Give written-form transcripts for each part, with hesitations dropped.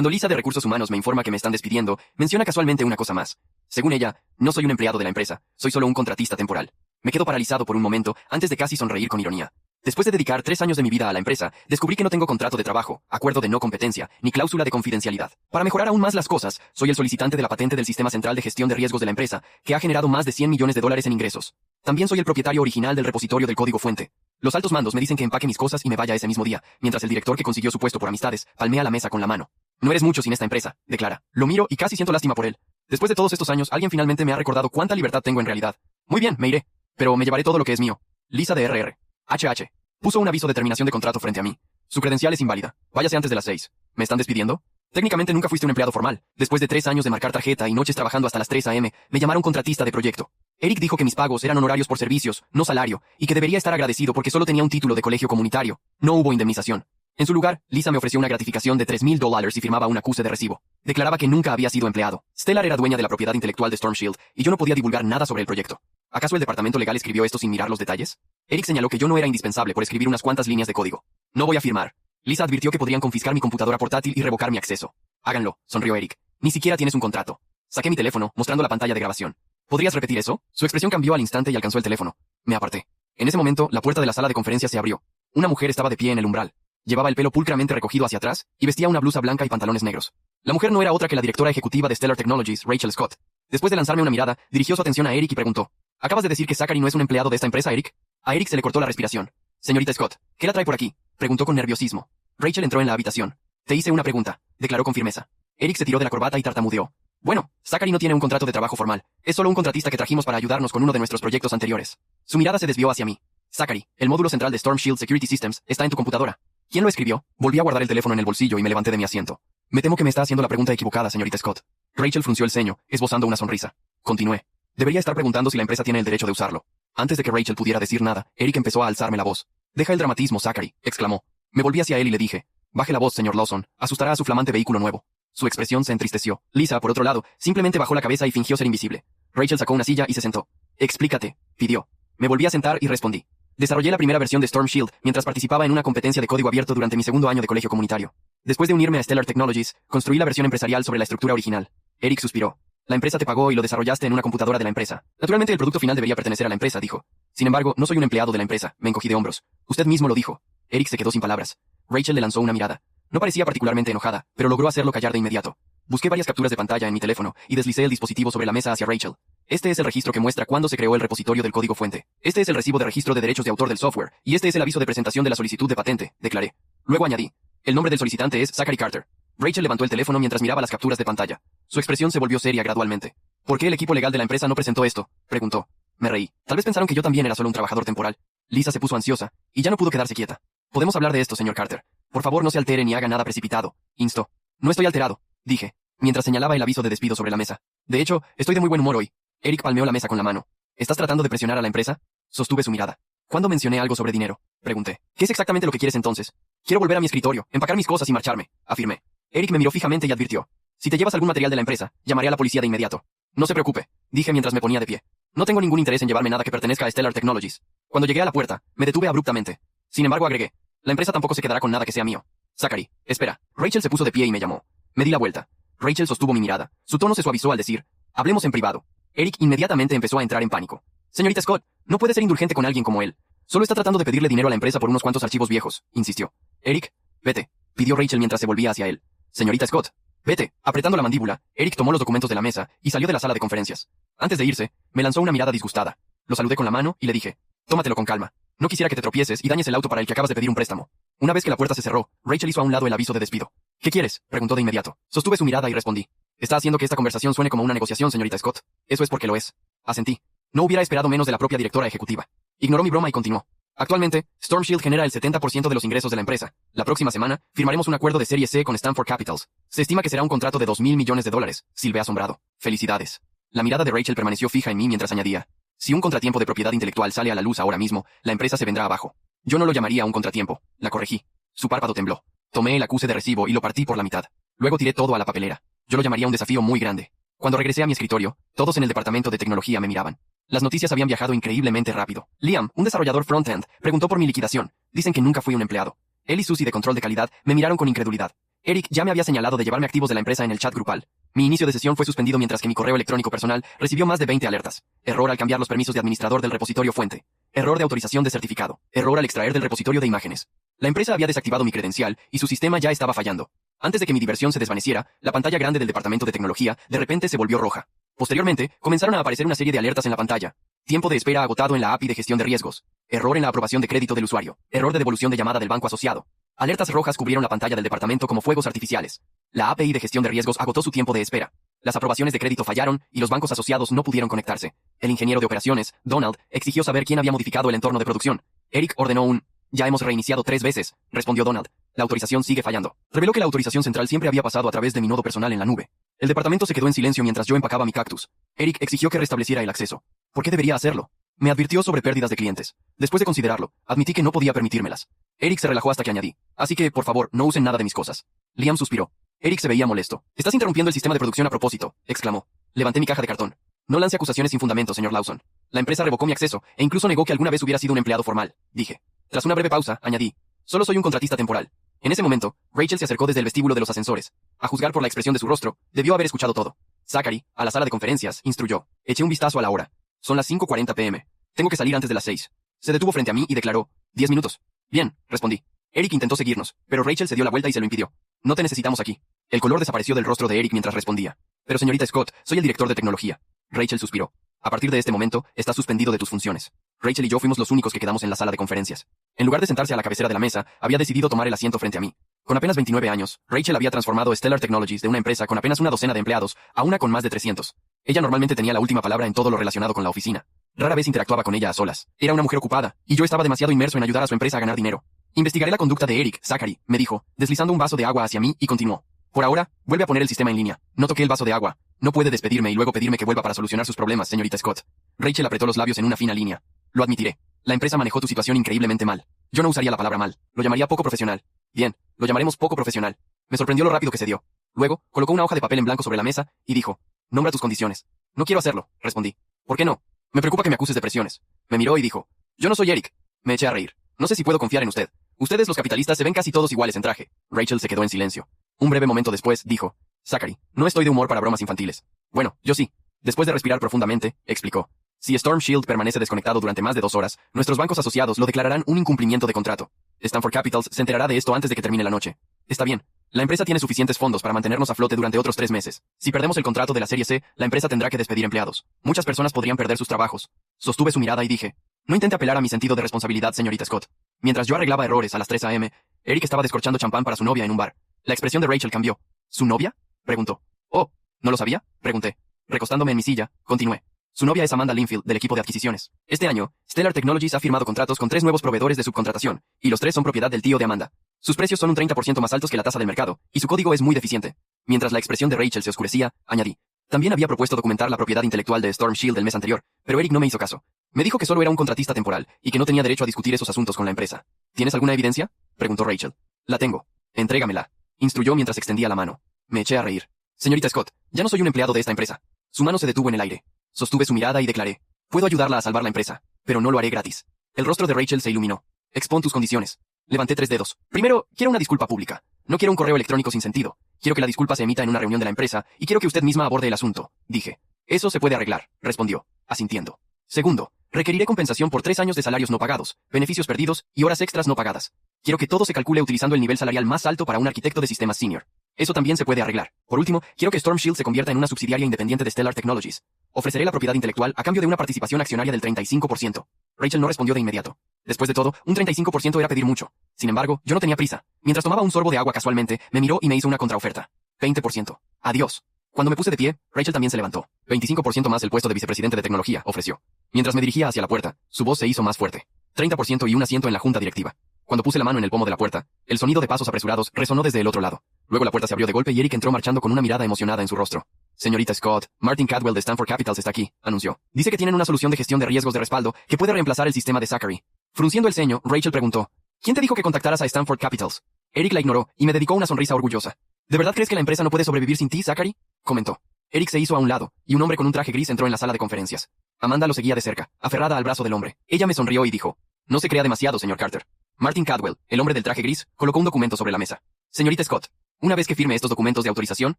Cuando Lisa de Recursos Humanos me informa que me están despidiendo, menciona casualmente una cosa más. Según ella, no soy un empleado de la empresa, soy solo un contratista temporal. Me quedo paralizado por un momento antes de casi sonreír con ironía. Después de dedicar 3 años de mi vida a la empresa, descubrí que no tengo contrato de trabajo, acuerdo de no competencia, ni cláusula de confidencialidad. Para mejorar aún más las cosas, soy el solicitante de la patente del Sistema Central de Gestión de Riesgos de la empresa, que ha generado más de $100 millones en ingresos. También soy el propietario original del repositorio del código fuente. Los altos mandos me dicen que empaque mis cosas y me vaya ese mismo día, mientras el director que consiguió su puesto por amistades palmea la mesa con la mano. No eres mucho sin esta empresa, declara. Lo miro y casi siento lástima por él. Después de todos estos años, alguien finalmente me ha recordado cuánta libertad tengo en realidad. Muy bien, me iré. Pero me llevaré todo lo que es mío. Lisa de RR. HH. Puso un aviso de terminación de contrato frente a mí. Su credencial es inválida. Váyase antes de las 6. ¿Me están despidiendo? Técnicamente nunca fuiste un empleado formal. Después de 3 años de marcar tarjeta y noches trabajando hasta las 3 a.m., me llamaron contratista de proyecto. Eric dijo que mis pagos eran honorarios por servicios, no salario, y que debería estar agradecido porque solo tenía un título de colegio comunitario. No hubo indemnización. En su lugar, Lisa me ofreció una gratificación de $3,000 y firmaba un acuse de recibo. Declaraba que nunca había sido empleado. Stellar era dueña de la propiedad intelectual de Storm Shield, y yo no podía divulgar nada sobre el proyecto. ¿Acaso el departamento legal escribió esto sin mirar los detalles? Eric señaló que yo no era indispensable por escribir unas cuantas líneas de código. No voy a firmar. Lisa advirtió que podrían confiscar mi computadora portátil y revocar mi acceso. Háganlo, sonrió Eric. Ni siquiera tienes un contrato. Saqué mi teléfono, mostrando la pantalla de grabación. ¿Podrías repetir eso? Su expresión cambió al instante y alcanzó el teléfono. Me aparté. En ese momento, la puerta de la sala de conferencias se abrió. Una mujer estaba de pie en el umbral. Llevaba el pelo pulcramente recogido hacia atrás y vestía una blusa blanca y pantalones negros. La mujer no era otra que la directora ejecutiva de Stellar Technologies, Rachel Scott. Después de lanzarme una mirada, dirigió su atención a Eric y preguntó: ¿Acabas de decir que Zachary no es un empleado de esta empresa, Eric? A Eric se le cortó la respiración. Señorita Scott, ¿qué la trae por aquí? Preguntó con nerviosismo. Rachel entró en la habitación. Te hice una pregunta, declaró con firmeza. Eric se tiró de la corbata y tartamudeó. Bueno, Zachary no tiene un contrato de trabajo formal. Es solo un contratista que trajimos para ayudarnos con uno de nuestros proyectos anteriores. Su mirada se desvió hacia mí. Zachary, el módulo central de Storm Shield Security Systems está en tu computadora. ¿Quién lo escribió? Volví a guardar el teléfono en el bolsillo y me levanté de mi asiento. Me temo que me está haciendo la pregunta equivocada, señorita Scott. Rachel frunció el ceño, esbozando una sonrisa. Continué. Debería estar preguntando si la empresa tiene el derecho de usarlo. Antes de que Rachel pudiera decir nada, Eric empezó a alzarme la voz. Deja el dramatismo, Zachary, exclamó. Me volví hacia él y le dije: baje la voz, señor Lawson, asustará a su flamante vehículo nuevo. Su expresión se entristeció. Lisa, por otro lado, simplemente bajó la cabeza y fingió ser invisible. Rachel sacó una silla y se sentó. Explícate, pidió. Me volví a sentar y respondí. Desarrollé la primera versión de Storm Shield mientras participaba en una competencia de código abierto durante mi segundo año de colegio comunitario. Después de unirme a Stellar Technologies, construí la versión empresarial sobre la estructura original. Eric suspiró. La empresa te pagó y lo desarrollaste en una computadora de la empresa. Naturalmente el producto final debería pertenecer a la empresa, dijo. Sin embargo, no soy un empleado de la empresa. Me encogí de hombros. Usted mismo lo dijo. Eric se quedó sin palabras. Rachel le lanzó una mirada. No parecía particularmente enojada, pero logró hacerlo callar de inmediato. Busqué varias capturas de pantalla en mi teléfono y deslicé el dispositivo sobre la mesa hacia Rachel. Este es el registro que muestra cuándo se creó el repositorio del código fuente. Este es el recibo de registro de derechos de autor del software, y este es el aviso de presentación de la solicitud de patente, declaré. Luego añadí. El nombre del solicitante es Zachary Carter. Rachel levantó el teléfono mientras miraba las capturas de pantalla. Su expresión se volvió seria gradualmente. ¿Por qué el equipo legal de la empresa no presentó esto?, preguntó. Me reí. Tal vez pensaron que yo también era solo un trabajador temporal. Lisa se puso ansiosa, y ya no pudo quedarse quieta. Podemos hablar de esto, señor Carter. Por favor, no se altere ni haga nada precipitado, instó. No estoy alterado, dije, mientras señalaba el aviso de despido sobre la mesa. De hecho, estoy de muy buen humor hoy. Eric palmeó la mesa con la mano. ¿Estás tratando de presionar a la empresa? Sostuve su mirada. ¿Cuándo mencioné algo sobre dinero? Pregunté. ¿Qué es exactamente lo que quieres entonces? Quiero volver a mi escritorio, empacar mis cosas y marcharme, afirmé. Eric me miró fijamente y advirtió. Si te llevas algún material de la empresa, llamaré a la policía de inmediato. No se preocupe, dije mientras me ponía de pie. No tengo ningún interés en llevarme nada que pertenezca a Stellar Technologies. Cuando llegué a la puerta, me detuve abruptamente. Sin embargo, agregué. La empresa tampoco se quedará con nada que sea mío. Zachary, espera. Rachel se puso de pie y me llamó. Me di la vuelta. Rachel sostuvo mi mirada. Su tono se suavizó al decir: hablemos en privado. Eric inmediatamente empezó a entrar en pánico. Señorita Scott, no puede ser indulgente con alguien como él. Solo está tratando de pedirle dinero a la empresa por unos cuantos archivos viejos, insistió. Eric, vete, pidió Rachel mientras se volvía hacia él. Señorita Scott, vete. Apretando la mandíbula, Eric tomó los documentos de la mesa y salió de la sala de conferencias. Antes de irse, me lanzó una mirada disgustada. Lo saludé con la mano y le dije: tómatelo con calma. No quisiera que te tropieces y dañes el auto para el que acabas de pedir un préstamo. Una vez que la puerta se cerró, Rachel hizo a un lado el aviso de despido. ¿Qué quieres?, preguntó de inmediato. Sostuve su mirada y respondí. Está haciendo que esta conversación suene como una negociación, señorita Scott. Eso es porque lo es. Asentí. No hubiera esperado menos de la propia directora ejecutiva. Ignoró mi broma y continuó. Actualmente, Storm Shield genera el 70% de los ingresos de la empresa. La próxima semana, firmaremos un acuerdo de Serie C con Stanford Capitals. Se estima que será un contrato de $2,000 millones. Silbé asombrado. Felicidades. La mirada de Rachel permaneció fija en mí mientras añadía. Si un contratiempo de propiedad intelectual sale a la luz ahora mismo, la empresa se vendrá abajo. Yo no lo llamaría un contratiempo. La corregí. Su párpado tembló. Tomé el acuse de recibo y lo partí por la mitad. Luego tiré todo a la papelera. Yo lo llamaría un desafío muy grande. Cuando regresé a mi escritorio, todos en el departamento de tecnología me miraban. Las noticias habían viajado increíblemente rápido. Liam, un desarrollador front-end, preguntó por mi liquidación. Dicen que nunca fui un empleado. Él y Susie de control de calidad me miraron con incredulidad. Eric ya me había señalado de llevarme activos de la empresa en el chat grupal. Mi inicio de sesión fue suspendido mientras que mi correo electrónico personal recibió más de 20 alertas. Error al cambiar los permisos de administrador del repositorio fuente. Error de autorización de certificado. Error al extraer del repositorio de imágenes. La empresa había desactivado mi credencial y su sistema ya estaba fallando. Antes de que mi diversión se desvaneciera, la pantalla grande del departamento de tecnología de repente se volvió roja. Posteriormente, comenzaron a aparecer una serie de alertas en la pantalla. Tiempo de espera agotado en la API de gestión de riesgos. Error en la aprobación de crédito del usuario. Error de devolución de llamada del banco asociado. Alertas rojas cubrieron la pantalla del departamento como fuegos artificiales. La API de gestión de riesgos agotó su tiempo de espera. Las aprobaciones de crédito fallaron y los bancos asociados no pudieron conectarse. El ingeniero de operaciones, Donald, exigió saber quién había modificado el entorno de producción. Eric ordenó un... Ya hemos reiniciado 3 veces, respondió Donald. La autorización sigue fallando. Reveló que la autorización central siempre había pasado a través de mi nodo personal en la nube. El departamento se quedó en silencio mientras yo empacaba mi cactus. Eric exigió que restableciera el acceso. ¿Por qué debería hacerlo? Me advirtió sobre pérdidas de clientes. Después de considerarlo, admití que no podía permitírmelas. Eric se relajó hasta que añadí. Así que, por favor, no usen nada de mis cosas. Liam suspiró. Eric se veía molesto. Estás interrumpiendo el sistema de producción a propósito, exclamó. Levanté mi caja de cartón. No lance acusaciones sin fundamento, señor Lawson. La empresa revocó mi acceso e incluso negó que alguna vez hubiera sido un empleado formal, dije. Tras una breve pausa, añadí. Solo soy un contratista temporal. En ese momento, Rachel se acercó desde el vestíbulo de los ascensores. A juzgar por la expresión de su rostro, debió haber escuchado todo. Zachary, a la sala de conferencias, instruyó. Eché un vistazo a la hora. Son las 5:40 p.m. Tengo que salir antes de las 6. Se detuvo frente a mí y declaró. 10 minutos. Bien, respondí. Eric intentó seguirnos, pero Rachel se dio la vuelta y se lo impidió. No te necesitamos aquí. El color desapareció del rostro de Eric mientras respondía. Pero señorita Scott, soy el director de tecnología. Rachel suspiró. A partir de este momento, estás suspendido de tus funciones. Rachel y yo fuimos los únicos que quedamos en la sala de conferencias. En lugar de sentarse a la cabecera de la mesa, había decidido tomar el asiento frente a mí. Con apenas 29 años, Rachel había transformado Stellar Technologies de una empresa con apenas una docena de empleados a una con más de 300. Ella normalmente tenía la última palabra en todo lo relacionado con la oficina. Rara vez interactuaba con ella a solas. Era una mujer ocupada, y yo estaba demasiado inmerso en ayudar a su empresa a ganar dinero. Investigaré la conducta de Eric, Zachary, me dijo, deslizando un vaso de agua hacia mí y continuó. Por ahora, vuelve a poner el sistema en línea. No toqué el vaso de agua. No puede despedirme y luego pedirme que vuelva para solucionar sus problemas, señorita Scott. Rachel apretó los labios en una fina línea. Lo admitiré. La empresa manejó tu situación increíblemente mal. Yo no usaría la palabra mal. Lo llamaría poco profesional. Bien, lo llamaremos poco profesional. Me sorprendió lo rápido que se dio. Luego, colocó una hoja de papel en blanco sobre la mesa y dijo, nombra tus condiciones. No quiero hacerlo, respondí. ¿Por qué no? Me preocupa que me acuses de presiones. Me miró y dijo, yo no soy Eric. Me eché a reír. No sé si puedo confiar en usted. Ustedes los capitalistas se ven casi todos iguales en traje. Rachel se quedó en silencio. Un breve momento después, dijo, Zachary, no estoy de humor para bromas infantiles. Bueno, yo sí. Después de respirar profundamente, explicó. Si Storm Shield permanece desconectado durante más de 2 horas, nuestros bancos asociados lo declararán un incumplimiento de contrato. Stanford Capitals se enterará de esto antes de que termine la noche. Está bien. La empresa tiene suficientes fondos para mantenernos a flote durante otros 3 meses. Si perdemos el contrato de la Serie C, la empresa tendrá que despedir empleados. Muchas personas podrían perder sus trabajos. Sostuve su mirada y dije, no intente apelar a mi sentido de responsabilidad, señorita Scott. Mientras yo arreglaba errores a las 3 a.m., Eric estaba descorchando champán para su novia en un bar. La expresión de Rachel cambió. ¿Su novia? Preguntó. Oh, ¿no lo sabía? Pregunté. Recostándome en mi silla, continué. Su novia es Amanda Linfield, del equipo de adquisiciones. Este año, Stellar Technologies ha firmado contratos con 3 nuevos proveedores de subcontratación, y los 3 son propiedad del tío de Amanda. Sus precios son un 30% más altos que la tasa del mercado, y su código es muy deficiente. Mientras la expresión de Rachel se oscurecía, añadí. También había propuesto documentar la propiedad intelectual de Storm Shield el mes anterior, pero Eric no me hizo caso. Me dijo que solo era un contratista temporal, y que no tenía derecho a discutir esos asuntos con la empresa. ¿Tienes alguna evidencia? Preguntó Rachel. La tengo. Entrégamela. Instruyó mientras extendía la mano. Me eché a reír. Señorita Scott, ya no soy un empleado de esta empresa. Su mano se detuvo en el aire. Sostuve su mirada y declaré. Puedo ayudarla a salvar la empresa, pero no lo haré gratis. El rostro de Rachel se iluminó. Expón tus condiciones. Levanté 3 dedos. Primero, quiero una disculpa pública. No quiero un correo electrónico sin sentido. Quiero que la disculpa se emita en una reunión de la empresa, y quiero que usted misma aborde el asunto, dije. Eso se puede arreglar, respondió, asintiendo. Segundo, requeriré compensación por 3 años de salarios no pagados, beneficios perdidos y horas extras no pagadas. Quiero que todo se calcule utilizando el nivel salarial más alto para un arquitecto de sistemas senior. Eso también se puede arreglar. Por último, quiero que Storm Shield se convierta en una subsidiaria independiente de Stellar Technologies. Ofreceré la propiedad intelectual a cambio de una participación accionaria del 35%. Rachel no respondió de inmediato. Después de todo, un 35% era pedir mucho. Sin embargo, yo no tenía prisa. Mientras tomaba un sorbo de agua casualmente, me miró y me hizo una contraoferta. 20%. Adiós. Cuando me puse de pie, Rachel también se levantó. 25% más el puesto de vicepresidente de tecnología, ofreció. Mientras me dirigía hacia la puerta, su voz se hizo más fuerte. 30% y un asiento en la junta directiva. Cuando puse la mano en el pomo de la puerta, el sonido de pasos apresurados resonó desde el otro lado. Luego la puerta se abrió de golpe y Eric entró marchando con una mirada emocionada en su rostro. Señorita Scott, Martin Cadwell de Stanford Capitals está aquí, anunció. Dice que tienen una solución de gestión de riesgos de respaldo que puede reemplazar el sistema de Zachary. Frunciendo el ceño, Rachel preguntó, ¿quién te dijo que contactaras a Stanford Capitals? Eric la ignoró y me dedicó una sonrisa orgullosa. ¿De verdad crees que la empresa no puede sobrevivir sin ti, Zachary? Comentó. Eric se hizo a un lado, y un hombre con un traje gris entró en la sala de conferencias. Amanda lo seguía de cerca, aferrada al brazo del hombre. Ella me sonrió y dijo, no se crea demasiado, señor Carter. Martin Cadwell, el hombre del traje gris, colocó un documento sobre la mesa. Señorita Scott, Una vez que firme estos documentos de autorización,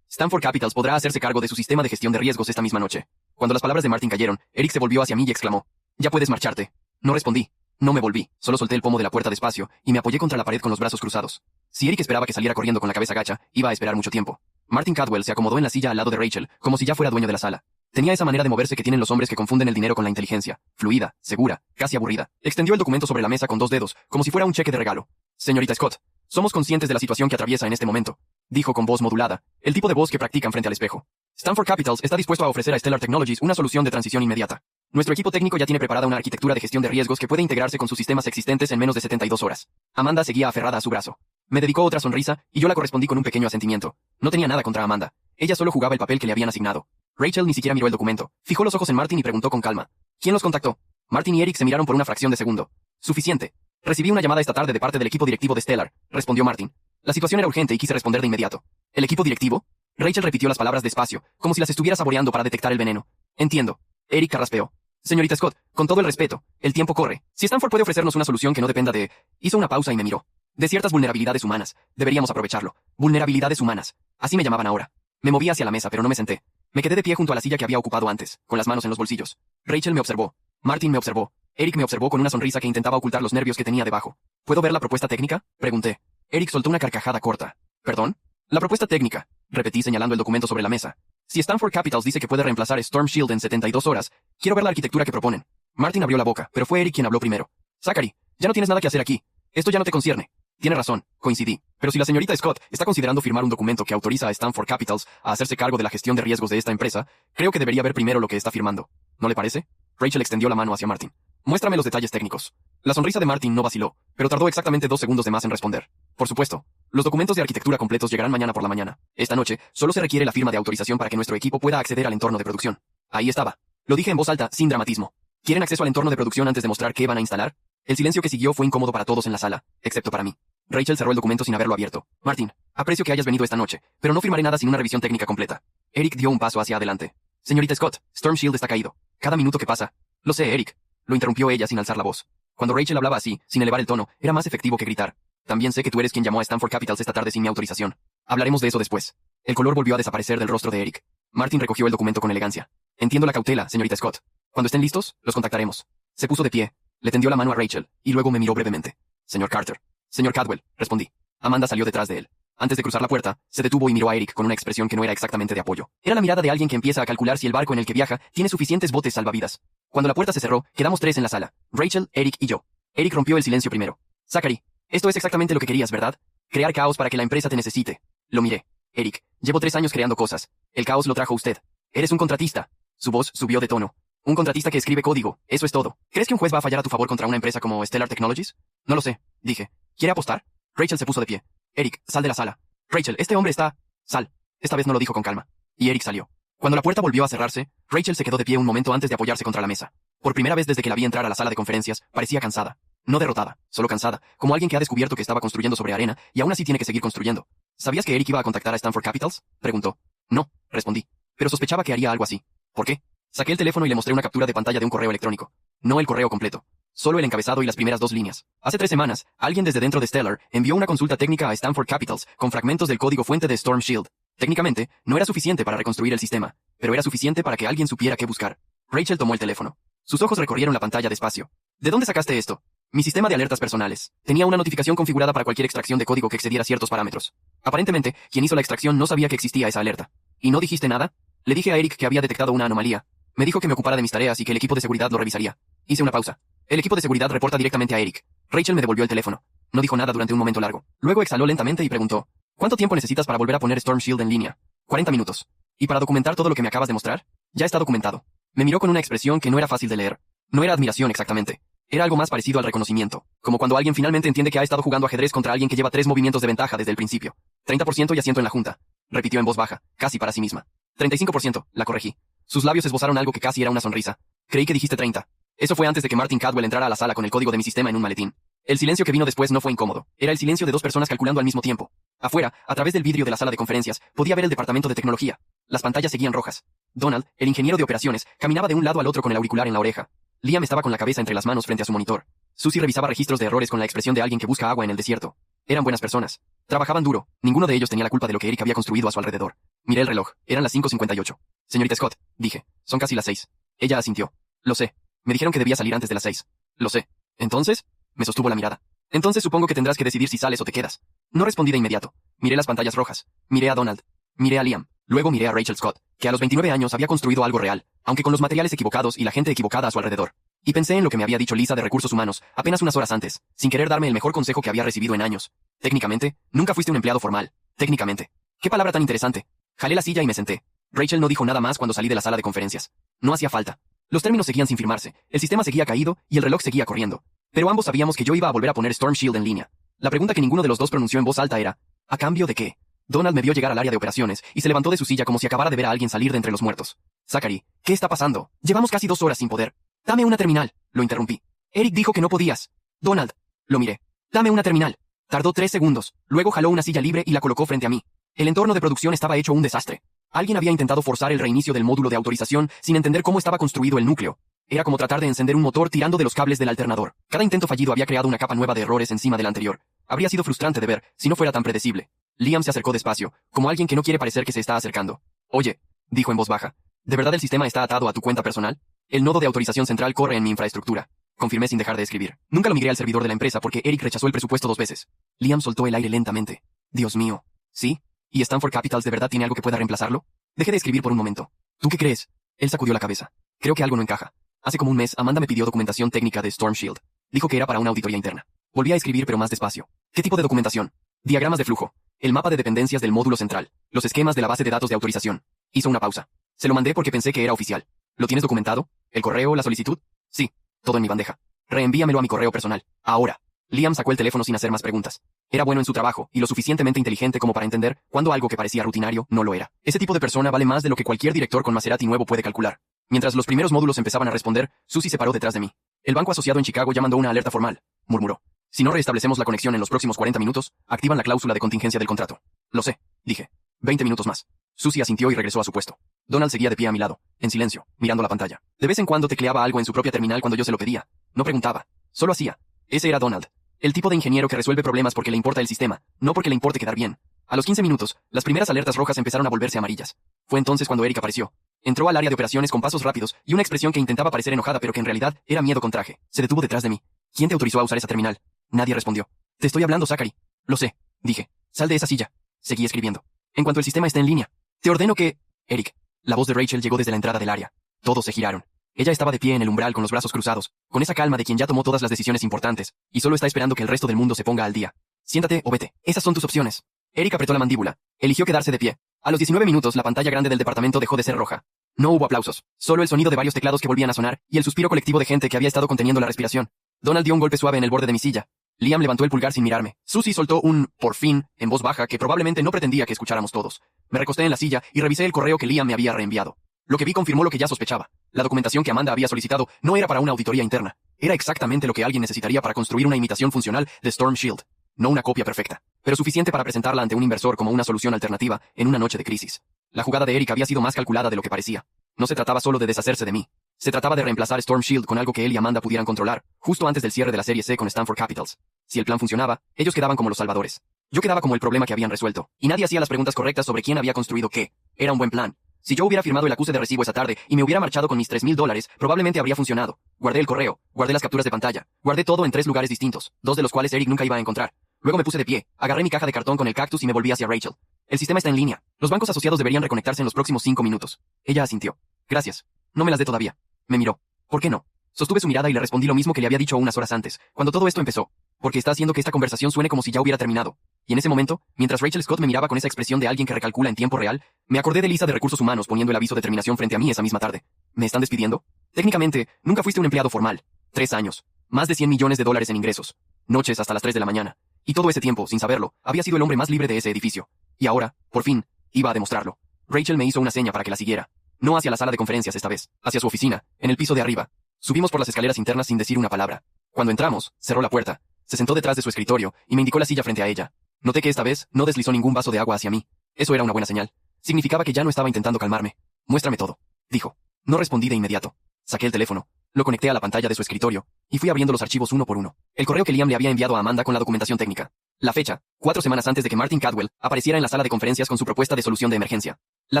Stanford Capitals podrá hacerse cargo de su sistema de gestión de riesgos esta misma noche. Cuando las palabras de Martin cayeron, Eric se volvió hacia mí y exclamó: «Ya puedes marcharte». No respondí. No me volví, solo solté el pomo de la puerta despacio y me apoyé contra la pared con los brazos cruzados. Si Eric esperaba que saliera corriendo con la cabeza gacha, iba a esperar mucho tiempo. Martin Cadwell se acomodó en la silla al lado de Rachel, como si ya fuera dueño de la sala. Tenía esa manera de moverse que tienen los hombres que confunden el dinero con la inteligencia, fluida, segura, casi aburrida. Extendió el documento sobre la mesa con 2 dedos, como si fuera un cheque de regalo. «Señorita Scott, somos conscientes de la situación que atraviesa en este momento», dijo con voz modulada, el tipo de voz que practican frente al espejo. «Stanford Capitals está dispuesto a ofrecer a Stellar Technologies una solución de transición inmediata. Nuestro equipo técnico ya tiene preparada una arquitectura de gestión de riesgos que puede integrarse con sus sistemas existentes en menos de 72 horas. Amanda seguía aferrada a su brazo. Me dedicó otra sonrisa, y yo la correspondí con un pequeño asentimiento. No tenía nada contra Amanda. Ella solo jugaba el papel que le habían asignado. Rachel ni siquiera miró el documento. Fijó los ojos en Martin y preguntó con calma: «¿Quién los contactó?». Martin y Eric se miraron por una fracción de segundo. «Suficiente. Recibí una llamada esta tarde de parte del equipo directivo de Stellar», respondió Martin. La situación era urgente y quise responder de inmediato. «¿El equipo directivo?». Rachel repitió las palabras despacio, como si las estuviera saboreando para detectar el veneno. «Entiendo». Eric carraspeó. «Señorita Scott, con todo el respeto, el tiempo corre. Si Stanford puede ofrecernos una solución que no dependa de...». Hizo una pausa y me miró. «De ciertas vulnerabilidades humanas. Deberíamos aprovecharlo. Vulnerabilidades humanas. Así me llamaban ahora». Me moví hacia la mesa, pero no me senté. Me quedé de pie junto a la silla que había ocupado antes, con las manos en los bolsillos. Rachel me observó. Martin me observó. Eric me observó con una sonrisa que intentaba ocultar los nervios que tenía debajo. «¿Puedo ver la propuesta técnica?», pregunté. Eric soltó una carcajada corta. «¿Perdón?». «La propuesta técnica», repetí señalando el documento sobre la mesa. «Si Stanford Capitals dice que puede reemplazar Storm Shield en 72 horas, quiero ver la arquitectura que proponen». Martin abrió la boca, pero fue Eric quien habló primero. «Zachary, ya no tienes nada que hacer aquí. Esto ya no te concierne». «Tiene razón», coincidí. «Pero si la señorita Scott está considerando firmar un documento que autoriza a Stanford Capitals a hacerse cargo de la gestión de riesgos de esta empresa, creo que debería ver primero lo que está firmando. ¿No le parece?». Rachel extendió la mano hacia Martin. «Muéstrame los detalles técnicos». La sonrisa de Martin no vaciló, pero tardó exactamente 2 segundos de más en responder. «Por supuesto. Los documentos de arquitectura completos llegarán mañana por la mañana. Esta noche, solo se requiere la firma de autorización para que nuestro equipo pueda acceder al entorno de producción». Ahí estaba. Lo dije en voz alta, sin dramatismo. «¿Quieren acceso al entorno de producción antes de mostrar qué van a instalar?». El silencio que siguió fue incómodo para todos en la sala, excepto para mí. Rachel cerró el documento sin haberlo abierto. «Martin, aprecio que hayas venido esta noche, pero no firmaré nada sin una revisión técnica completa». Eric dio un paso hacia adelante. «Señorita Scott, Storm Shield está caído. Cada minuto que pasa». «Lo sé, Eric», lo interrumpió ella sin alzar la voz. Cuando Rachel hablaba así, sin elevar el tono, era más efectivo que gritar. «También sé que tú eres quien llamó a Stanford Capitals esta tarde sin mi autorización. Hablaremos de eso después». El color volvió a desaparecer del rostro de Eric. Martin recogió el documento con elegancia. «Entiendo la cautela, señorita Scott. Cuando estén listos, los contactaremos». Se puso de pie. Le tendió la mano a Rachel, y luego me miró brevemente. «Señor Carter». «Señor Cadwell», respondí. Amanda salió detrás de él. Antes de cruzar la puerta, se detuvo y miró a Eric con una expresión que no era exactamente de apoyo. Era la mirada de alguien que empieza a calcular si el barco en el que viaja tiene suficientes botes salvavidas. Cuando la puerta se cerró, quedamos 3 en la sala. Rachel, Eric y yo. Eric rompió el silencio primero. «Zachary, esto es exactamente lo que querías, ¿verdad? Crear caos para que la empresa te necesite». Lo miré. «Eric, llevo 3 años creando cosas. El caos lo trajo usted. Eres un contratista». Su voz subió de tono. «Un contratista que escribe código, eso es todo. ¿Crees que un juez va a fallar a tu favor contra una empresa como Stellar Technologies?». «No lo sé», dije. «¿Quiere apostar?». Rachel se puso de pie. «Eric, sal de la sala». «Rachel, este hombre está...». «Sal». Esta vez no lo dijo con calma. Y Eric salió. Cuando la puerta volvió a cerrarse, Rachel se quedó de pie un momento antes de apoyarse contra la mesa. Por primera vez desde que la vi entrar a la sala de conferencias, parecía cansada. No derrotada, solo cansada, como alguien que ha descubierto que estaba construyendo sobre arena y aún así tiene que seguir construyendo. «¿Sabías que Eric iba a contactar a Stanford Capitals?», preguntó. «No», respondí. «Pero sospechaba que haría algo así». «¿Por qué?». Saqué el teléfono y le mostré una captura de pantalla de un correo electrónico. No el correo completo. Solo el encabezado y las primeras 2 líneas. Hace 3 semanas, alguien desde dentro de Stellar envió una consulta técnica a Stanford Capitals con fragmentos del código fuente de Storm Shield. Técnicamente, no era suficiente para reconstruir el sistema, pero era suficiente para que alguien supiera qué buscar. Rachel tomó el teléfono. Sus ojos recorrieron la pantalla despacio. «¿De dónde sacaste esto?». «Mi sistema de alertas personales. Tenía una notificación configurada para cualquier extracción de código que excediera ciertos parámetros. Aparentemente, quien hizo la extracción no sabía que existía esa alerta». «¿Y no dijiste nada?». Le dije a Eric que había detectado una anomalía. Me dijo que me ocupara de mis tareas y que el equipo de seguridad lo revisaría. Hice una pausa. «El equipo de seguridad reporta directamente a Eric». Rachel me devolvió el teléfono. No dijo nada durante un momento largo. Luego exhaló lentamente y preguntó: «¿Cuánto tiempo necesitas para volver a poner Storm Shield en línea?». 40 minutos. «¿Y para documentar todo lo que me acabas de mostrar?». «Ya está documentado». Me miró con una expresión que no era fácil de leer. No era admiración exactamente. Era algo más parecido al reconocimiento. Como cuando alguien finalmente entiende que ha estado jugando ajedrez contra alguien que lleva 3 movimientos de ventaja desde el principio. 30% y asiento en la junta. Repitió en voz baja, casi para sí misma. 35%, la corregí. Sus labios esbozaron algo que casi era una sonrisa. «Creí que dijiste 30». Eso fue antes de que Martin Cadwell entrara a la sala con el código de mi sistema en un maletín. El silencio que vino después no fue incómodo. Era el silencio de 2 personas calculando al mismo tiempo. Afuera, a través del vidrio de la sala de conferencias, podía ver el departamento de tecnología. Las pantallas seguían rojas. Donald, el ingeniero de operaciones, caminaba de un lado al otro con el auricular en la oreja. Liam estaba con la cabeza entre las manos frente a su monitor. Susie revisaba registros de errores con la expresión de alguien que busca agua en el desierto. Eran buenas personas. Trabajaban duro. Ninguno de ellos tenía la culpa de lo que Eric había construido a su alrededor. Miré el reloj. Eran las 5:58. Señorita Scott, dije. Son casi las 6. Ella asintió. Lo sé. Me dijeron que debía salir antes de las 6. Lo sé. ¿Entonces? Me sostuvo la mirada. Entonces supongo que tendrás que decidir si sales o te quedas. No respondí de inmediato. Miré las pantallas rojas. Miré a Donald. Miré a Liam. Luego miré a Rachel Scott, que a los 29 años había construido algo real, aunque con los materiales equivocados y la gente equivocada a su alrededor. Y pensé en lo que me había dicho Lisa de Recursos Humanos, apenas unas horas antes, sin querer darme el mejor consejo que había recibido en años. Técnicamente, nunca fuiste un empleado formal. Técnicamente. Qué palabra tan interesante. Jalé la silla y me senté. Rachel no dijo nada más cuando salí de la sala de conferencias. No hacía falta. Los términos seguían sin firmarse, el sistema seguía caído y el reloj seguía corriendo. Pero ambos sabíamos que yo iba a volver a poner Storm Shield en línea. La pregunta que ninguno de los dos pronunció en voz alta era, ¿a cambio de qué? Donald me vio llegar al área de operaciones y se levantó de su silla como si acabara de ver a alguien salir de entre los muertos. Zachary, ¿qué está pasando? Llevamos casi 2 horas sin poder. Dame una terminal, lo interrumpí. Eric dijo que no podías. Donald, lo miré. Dame una terminal. Tardó 3 segundos, luego jaló una silla libre y la colocó frente a mí. El entorno de producción estaba hecho un desastre. Alguien había intentado forzar el reinicio del módulo de autorización sin entender cómo estaba construido el núcleo. Era como tratar de encender un motor tirando de los cables del alternador. Cada intento fallido había creado una capa nueva de errores encima del anterior. Habría sido frustrante de ver, si no fuera tan predecible. Liam se acercó despacio, como alguien que no quiere parecer que se está acercando. Oye, dijo en voz baja, ¿de verdad el sistema está atado a tu cuenta personal? El nodo de autorización central corre en mi infraestructura. Confirmé sin dejar de escribir. Nunca lo migré al servidor de la empresa porque Eric rechazó el presupuesto 2 veces. Liam soltó el aire lentamente. Dios mío. ¿Sí? ¿Y Stanford Capitals de verdad tiene algo que pueda reemplazarlo? Dejé de escribir por un momento. ¿Tú qué crees? Él sacudió la cabeza. Creo que algo no encaja. Hace como un mes, Amanda me pidió documentación técnica de Storm Shield. Dijo que era para una auditoría interna. Volví a escribir pero más despacio. ¿Qué tipo de documentación? Diagramas de flujo. El mapa de dependencias del módulo central. Los esquemas de la base de datos de autorización. Hizo una pausa. Se lo mandé porque pensé que era oficial. ¿Lo tienes documentado? ¿El correo, la solicitud? Sí. Todo en mi bandeja. Reenvíamelo a mi correo personal. Ahora. Liam sacó el teléfono sin hacer más preguntas. Era bueno en su trabajo y lo suficientemente inteligente como para entender cuando algo que parecía rutinario no lo era. Ese tipo de persona vale más de lo que cualquier director con Maserati nuevo puede calcular. Mientras los primeros módulos empezaban a responder, Susie se paró detrás de mí. El banco asociado en Chicago ya mandó una alerta formal, murmuró. Si no restablecemos la conexión en los próximos 40 minutos, activan la cláusula de contingencia del contrato. Lo sé, dije. 20 minutos más. Susie asintió y regresó a su puesto. Donald seguía de pie a mi lado, en silencio, mirando la pantalla. De vez en cuando tecleaba algo en su propia terminal cuando yo se lo pedía. No preguntaba, solo hacía. Ese era Donald. El tipo de ingeniero que resuelve problemas porque le importa el sistema, no porque le importe quedar bien. A los 15 minutos, las primeras alertas rojas empezaron a volverse amarillas. Fue entonces cuando Eric apareció. Entró al área de operaciones con pasos rápidos y una expresión que intentaba parecer enojada pero que en realidad era miedo con traje. Se detuvo detrás de mí. ¿Quién te autorizó a usar esa terminal? Nadie respondió. Te estoy hablando, Zachary. Lo sé, dije. Sal de esa silla. Seguí escribiendo. En cuanto el sistema esté en línea, te ordeno que... Eric. La voz de Rachel llegó desde la entrada del área. Todos se giraron. Ella estaba de pie en el umbral con los brazos cruzados, con esa calma de quien ya tomó todas las decisiones importantes, y solo está esperando que el resto del mundo se ponga al día. Siéntate o vete. Esas son tus opciones. Eric apretó la mandíbula. Eligió quedarse de pie. A los 19 minutos la pantalla grande del departamento dejó de ser roja. No hubo aplausos, solo el sonido de varios teclados que volvían a sonar, y el suspiro colectivo de gente que había estado conteniendo la respiración. Donald dio un golpe suave en el borde de mi silla. Liam levantó el pulgar sin mirarme. Susie soltó un «por fin» en voz baja que probablemente no pretendía que escucháramos todos. Me recosté en la silla y revisé el correo que Liam me había reenviado. Lo que vi confirmó lo que ya sospechaba. La documentación que Amanda había solicitado no era para una auditoría interna. Era exactamente lo que alguien necesitaría para construir una imitación funcional de Storm Shield. No una copia perfecta, pero suficiente para presentarla ante un inversor como una solución alternativa en una noche de crisis. La jugada de Eric había sido más calculada de lo que parecía. No se trataba solo de deshacerse de mí. Se trataba de reemplazar Storm Shield con algo que él y Amanda pudieran controlar, justo antes del cierre de la Serie C con Stanford Capitals. Si el plan funcionaba, ellos quedaban como los salvadores. Yo quedaba como el problema que habían resuelto, y nadie hacía las preguntas correctas sobre quién había construido qué. Era un buen plan. Si yo hubiera firmado el acuse de recibo esa tarde y me hubiera marchado con mis $3,000, probablemente habría funcionado. Guardé el correo, guardé las capturas de pantalla, guardé todo en 3 lugares distintos, 2 de los cuales Eric nunca iba a encontrar. Luego me puse de pie, agarré mi caja de cartón con el cactus y me volví hacia Rachel. El sistema está en línea. Los bancos asociados deberían reconectarse en los próximos 5 minutos. Ella asintió. Gracias. No me las dé todavía. Me miró. ¿Por qué no? Sostuve su mirada y le respondí lo mismo que le había dicho unas horas antes, cuando todo esto empezó. Porque está haciendo que esta conversación suene como si ya hubiera terminado. Y en ese momento, mientras Rachel Scott me miraba con esa expresión de alguien que recalcula en tiempo real, me acordé de Lisa de Recursos Humanos poniendo el aviso de terminación frente a mí esa misma tarde. ¿Me están despidiendo? Técnicamente, nunca fuiste un empleado formal. 3 años. Más de $100 millones en ingresos. Noches hasta las 3 de la mañana. Y todo ese tiempo, sin saberlo, había sido el hombre más libre de ese edificio. Y ahora, por fin, iba a demostrarlo. Rachel me hizo una seña para que la siguiera. No hacia la sala de conferencias esta vez, hacia su oficina, en el piso de arriba. Subimos por las escaleras internas sin decir una palabra. Cuando entramos, cerró la puerta, se sentó detrás de su escritorio y me indicó la silla frente a ella. Noté que esta vez no deslizó ningún vaso de agua hacia mí. Eso era una buena señal. Significaba que ya no estaba intentando calmarme. Muéstrame todo, dijo. No respondí de inmediato. Saqué el teléfono, lo conecté a la pantalla de su escritorio y fui abriendo los archivos uno por uno. El correo que Liam le había enviado a Amanda con la documentación técnica. La fecha, 4 semanas antes de que Martin Cadwell apareciera en la sala de conferencias con su propuesta de solución de emergencia. La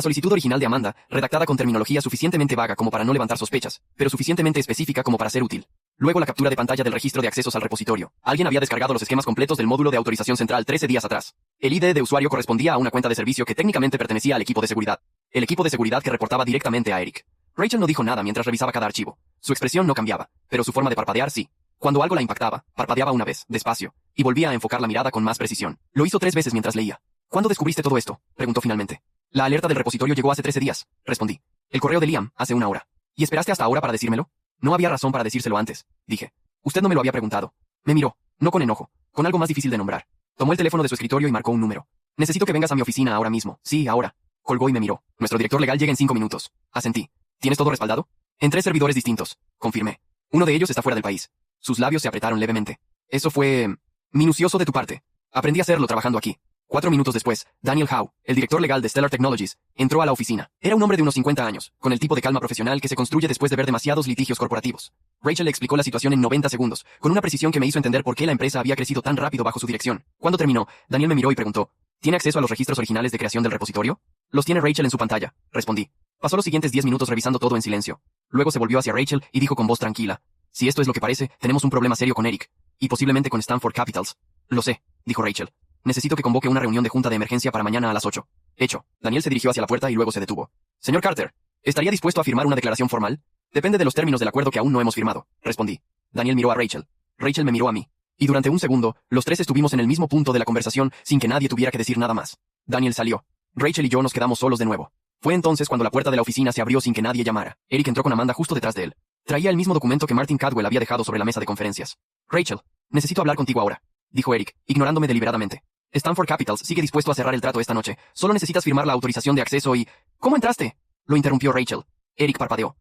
solicitud original de Amanda, redactada con terminología suficientemente vaga como para no levantar sospechas, pero suficientemente específica como para ser útil. Luego la captura de pantalla del registro de accesos al repositorio. Alguien había descargado los esquemas completos del módulo de autorización central 13 días atrás. El ID de usuario correspondía a una cuenta de servicio que técnicamente pertenecía al equipo de seguridad. El equipo de seguridad que reportaba directamente a Eric. Rachel no dijo nada mientras revisaba cada archivo. Su expresión no cambiaba, pero su forma de parpadear sí. Cuando algo la impactaba, parpadeaba una vez, despacio, y volvía a enfocar la mirada con más precisión. Lo hizo 3 veces mientras leía. ¿Cuándo descubriste todo esto?, preguntó finalmente. La alerta del repositorio llegó hace 13 días, respondí. El correo de Liam, hace 1 hora. ¿Y esperaste hasta ahora para decírmelo? No había razón para decírselo antes, dije. Usted no me lo había preguntado. Me miró, no con enojo, con algo más difícil de nombrar. Tomó el teléfono de su escritorio y marcó un número. Necesito que vengas a mi oficina ahora mismo. Sí, ahora. Colgó y me miró. Nuestro director legal llega en 5 minutos. Asentí. ¿Tienes todo respaldado? En 3 servidores distintos, confirmé. Uno de ellos está fuera del país. Sus labios se apretaron levemente. Eso fue minucioso de tu parte. Aprendí a hacerlo trabajando aquí. 4 minutos después, Daniel Howe, el director legal de Stellar Technologies, entró a la oficina. Era un hombre de unos 50 años, con el tipo de calma profesional que se construye después de ver demasiados litigios corporativos. Rachel le explicó la situación en 90 segundos, con una precisión que me hizo entender por qué la empresa había crecido tan rápido bajo su dirección. Cuando terminó, Daniel me miró y preguntó, ¿tiene acceso a los registros originales de creación del repositorio? Los tiene Rachel en su pantalla, respondí. Pasó los siguientes 10 minutos revisando todo en silencio. Luego se volvió hacia Rachel y dijo con voz tranquila, si esto es lo que parece, tenemos un problema serio con Eric. Y posiblemente con Stanford Capitals. Lo sé, dijo Rachel. Necesito que convoque una reunión de junta de emergencia para mañana a las 8. Hecho. Daniel se dirigió hacia la puerta y luego se detuvo. Señor Carter, ¿estaría dispuesto a firmar una declaración formal? Depende de los términos del acuerdo que aún no hemos firmado, respondí. Daniel miró a Rachel. Rachel me miró a mí. Y durante un segundo, los 3 estuvimos en el mismo punto de la conversación sin que nadie tuviera que decir nada más. Daniel salió. Rachel y yo nos quedamos solos de nuevo. Fue entonces cuando la puerta de la oficina se abrió sin que nadie llamara. Eric entró con Amanda justo detrás de él. Traía el mismo documento que Martin Cadwell había dejado sobre la mesa de conferencias. Rachel, necesito hablar contigo ahora, dijo Eric, ignorándome deliberadamente. Stanford Capitals sigue dispuesto a cerrar el trato esta noche. Solo necesitas firmar la autorización de acceso y... ¿Cómo entraste? Lo interrumpió Rachel. Eric parpadeó.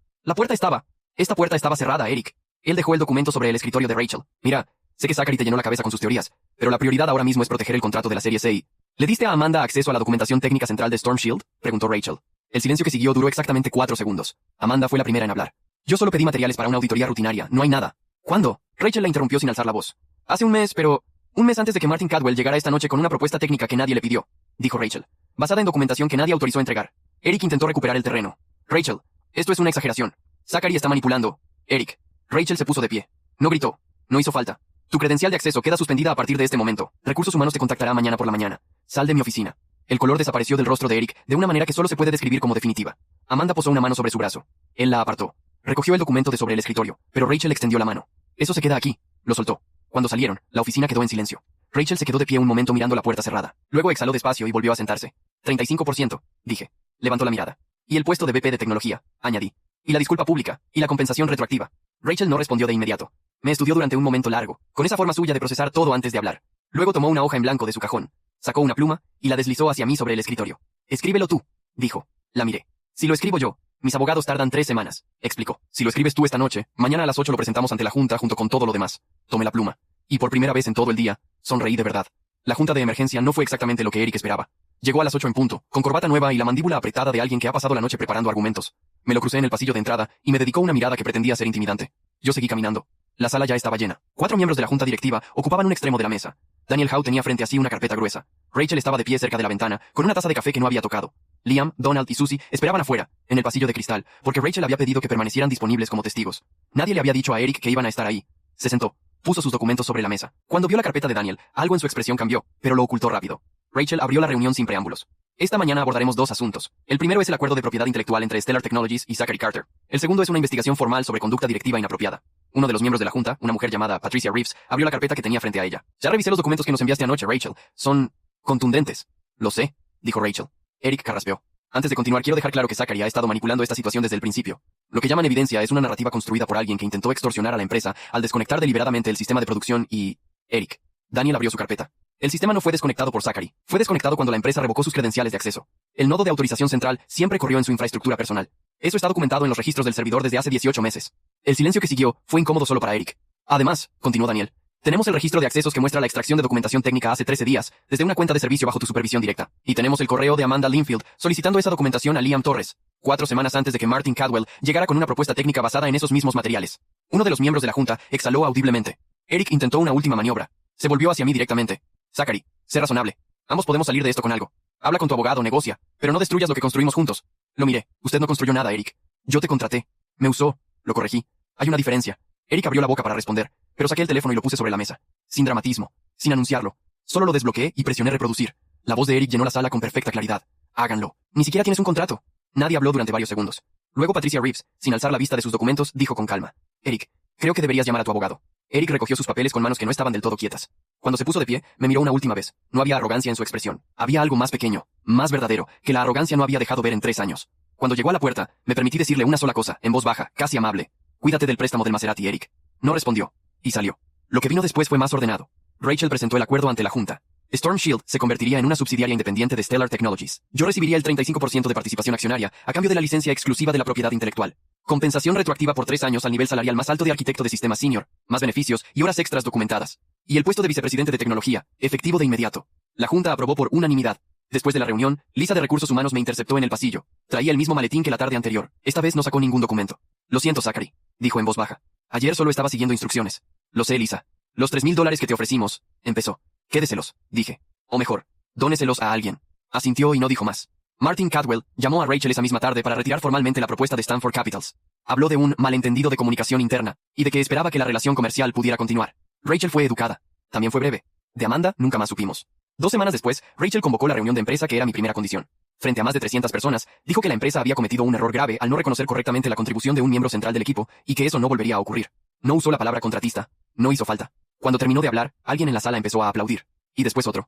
Esta puerta estaba cerrada, Eric. Él dejó el documento sobre el escritorio de Rachel. Mira, sé que Zachary te llenó la cabeza con sus teorías, pero la prioridad ahora mismo es proteger el contrato de la serie C. ¿Le diste a Amanda acceso a la documentación técnica central de Storm Shield? Preguntó Rachel. El silencio que siguió duró exactamente 4 segundos. Amanda fue la primera en hablar. Yo solo pedí materiales para una auditoría rutinaria, no hay nada. ¿Cuándo? Rachel la interrumpió sin alzar la voz. Hace un mes, pero... Un mes antes de que Martin Cadwell llegara esta noche con una propuesta técnica que nadie le pidió, dijo Rachel, basada en documentación que nadie autorizó entregar. Eric intentó recuperar el terreno. Rachel, esto es una exageración. Zachary está manipulando. Eric. Rachel se puso de pie. No gritó. No hizo falta. Tu credencial de acceso queda suspendida a partir de este momento. Recursos Humanos te contactará mañana por la mañana. Sal de mi oficina. El color desapareció del rostro de Eric de una manera que solo se puede describir como definitiva. Amanda posó una mano sobre su brazo. Él la apartó. Recogió el documento de sobre el escritorio, pero Rachel extendió la mano. Eso se queda aquí. Lo soltó. Cuando salieron, la oficina quedó en silencio. Rachel se quedó de pie un momento mirando la puerta cerrada. Luego exhaló despacio y volvió a sentarse. 35%, dije. Levantó la mirada. Y el puesto de VP de tecnología, añadí. Y la disculpa pública, y la compensación retroactiva. Rachel no respondió de inmediato. Me estudió durante un momento largo, con esa forma suya de procesar todo antes de hablar. Luego tomó una hoja en blanco de su cajón, sacó una pluma, y la deslizó hacia mí sobre el escritorio. Escríbelo tú, dijo. La miré. Si lo escribo yo, mis abogados tardan 3 semanas, explicó. Si lo escribes tú esta noche, mañana a las 8 lo presentamos ante la junta junto con todo lo demás. Tomé la pluma. Y por primera vez en todo el día, sonreí de verdad. La junta de emergencia no fue exactamente lo que Eric esperaba. Llegó a las 8 en punto, con corbata nueva y la mandíbula apretada de alguien que ha pasado la noche preparando argumentos. Me lo crucé en el pasillo de entrada, y me dedicó una mirada que pretendía ser intimidante. Yo seguí caminando. La sala ya estaba llena. 4 miembros de la junta directiva ocupaban un extremo de la mesa. Daniel Howe tenía frente a sí una carpeta gruesa. Rachel estaba de pie cerca de la ventana, con una taza de café que no había tocado. Liam, Donald y Susie esperaban afuera, en el pasillo de cristal, porque Rachel había pedido que permanecieran disponibles como testigos. Nadie le había dicho a Eric que iban a estar ahí. Se sentó. Puso sus documentos sobre la mesa. Cuando vio la carpeta de Daniel, algo en su expresión cambió, pero lo ocultó rápido. Rachel abrió la reunión sin preámbulos. Esta mañana abordaremos 2 asuntos. El primero es el acuerdo de propiedad intelectual entre Stellar Technologies y Zachary Carter. El segundo es una investigación formal sobre conducta directiva inapropiada. Uno de los miembros de la junta, una mujer llamada Patricia Reeves, abrió la carpeta que tenía frente a ella. Ya revisé los documentos que nos enviaste anoche, Rachel. Son contundentes. Lo sé, dijo Rachel. Eric carraspeó. Antes de continuar, quiero dejar claro que Zachary ha estado manipulando esta situación desde el principio. Lo que llaman evidencia es una narrativa construida por alguien que intentó extorsionar a la empresa al desconectar deliberadamente el sistema de producción y... Eric. Daniel abrió su carpeta. El sistema no fue desconectado por Zachary. Fue desconectado cuando la empresa revocó sus credenciales de acceso. El nodo de autorización central siempre corrió en su infraestructura personal. Eso está documentado en los registros del servidor desde hace 18 meses. El silencio que siguió fue incómodo solo para Eric. Además, continuó Daniel, tenemos el registro de accesos que muestra la extracción de documentación técnica hace 13 días, desde una cuenta de servicio bajo tu supervisión directa. Y tenemos el correo de Amanda Linfield solicitando esa documentación a Liam Torres, 4 semanas antes de que Martin Cadwell llegara con una propuesta técnica basada en esos mismos materiales. Uno de los miembros de la junta exhaló audiblemente. Eric intentó una última maniobra. Se volvió hacia mí directamente. Zachary, sé razonable. Ambos podemos salir de esto con algo. Habla con tu abogado, negocia, pero no destruyas lo que construimos juntos. Lo miré. Usted no construyó nada, Eric. Yo te contraté. Me usó. Lo corregí. Hay una diferencia. Eric abrió la boca para responder, pero saqué el teléfono y lo puse sobre la mesa. Sin dramatismo. Sin anunciarlo. Solo lo desbloqueé y presioné reproducir. La voz de Eric llenó la sala con perfecta claridad. Háganlo. Ni siquiera tienes un contrato. Nadie habló durante varios segundos. Luego Patricia Reeves, sin alzar la vista de sus documentos, dijo con calma. Eric, creo que deberías llamar a tu abogado. Eric recogió sus papeles con manos que no estaban del todo quietas. Cuando se puso de pie, me miró una última vez. No había arrogancia en su expresión. Había algo más pequeño, más verdadero, que la arrogancia no había dejado ver en 3 años. Cuando llegó a la puerta, me permití decirle una sola cosa, en voz baja, casi amable. Cuídate del préstamo del Maserati, Eric. No respondió. Y salió. Lo que vino después fue más ordenado. Rachel presentó el acuerdo ante la Junta. Storm Shield se convertiría en una subsidiaria independiente de Stellar Technologies. Yo recibiría el 35% de participación accionaria a cambio de la licencia exclusiva de la propiedad intelectual. Compensación retroactiva por 3 años al nivel salarial más alto de arquitecto de sistemas senior, más beneficios y horas extras documentadas. Y el puesto de vicepresidente de tecnología, efectivo de inmediato. La Junta aprobó por unanimidad. Después de la reunión, Lisa de Recursos Humanos me interceptó en el pasillo. Traía el mismo maletín que la tarde anterior. Esta vez no sacó ningún documento. Lo siento, Zachary, dijo en voz baja. Ayer solo estaba siguiendo instrucciones. Lo sé, Lisa. Los $3,000 que te ofrecimos, empezó. Quédeselos, dije. O mejor, dóneselos a alguien. Asintió y no dijo más. Martin Cadwell llamó a Rachel esa misma tarde para retirar formalmente la propuesta de Stanford Capitals. Habló de un malentendido de comunicación interna, y de que esperaba que la relación comercial pudiera continuar. Rachel fue educada. También fue breve. De Amanda, nunca más supimos. 2 semanas después, Rachel convocó la reunión de empresa que era mi primera condición. Frente a más de 300 personas, dijo que la empresa había cometido un error grave al no reconocer correctamente la contribución de un miembro central del equipo, y que eso no volvería a ocurrir. No usó la palabra contratista. No hizo falta. Cuando terminó de hablar, alguien en la sala empezó a aplaudir. Y después otro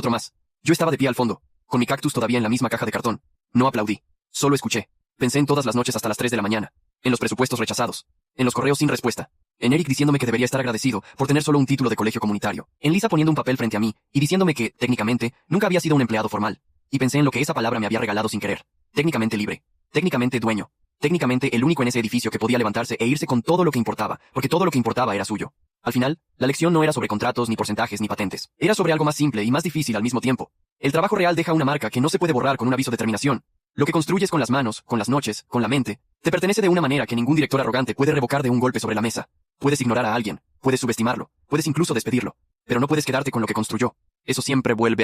más. Yo estaba de pie al fondo, con mi cactus todavía en la misma caja de cartón. No aplaudí. Solo escuché. Pensé en todas las noches hasta las 3 de la mañana. En los presupuestos rechazados. En los correos sin respuesta. En Eric diciéndome que debería estar agradecido por tener solo un título de colegio comunitario. En Lisa poniendo un papel frente a mí y diciéndome que, técnicamente, nunca había sido un empleado formal. Y pensé en lo que esa palabra me había regalado sin querer. Técnicamente libre. Técnicamente dueño. Técnicamente el único en ese edificio que podía levantarse e irse con todo lo que importaba, porque todo lo que importaba era suyo. Al final, la lección no era sobre contratos, ni porcentajes, ni patentes. Era sobre algo más simple y más difícil al mismo tiempo. El trabajo real deja una marca que no se puede borrar con un aviso de terminación. Lo que construyes con las manos, con las noches, con la mente, te pertenece de una manera que ningún director arrogante puede revocar de un golpe sobre la mesa. Puedes ignorar a alguien, puedes subestimarlo, puedes incluso despedirlo, pero no puedes quedarte con lo que construyó. Eso siempre vuelve a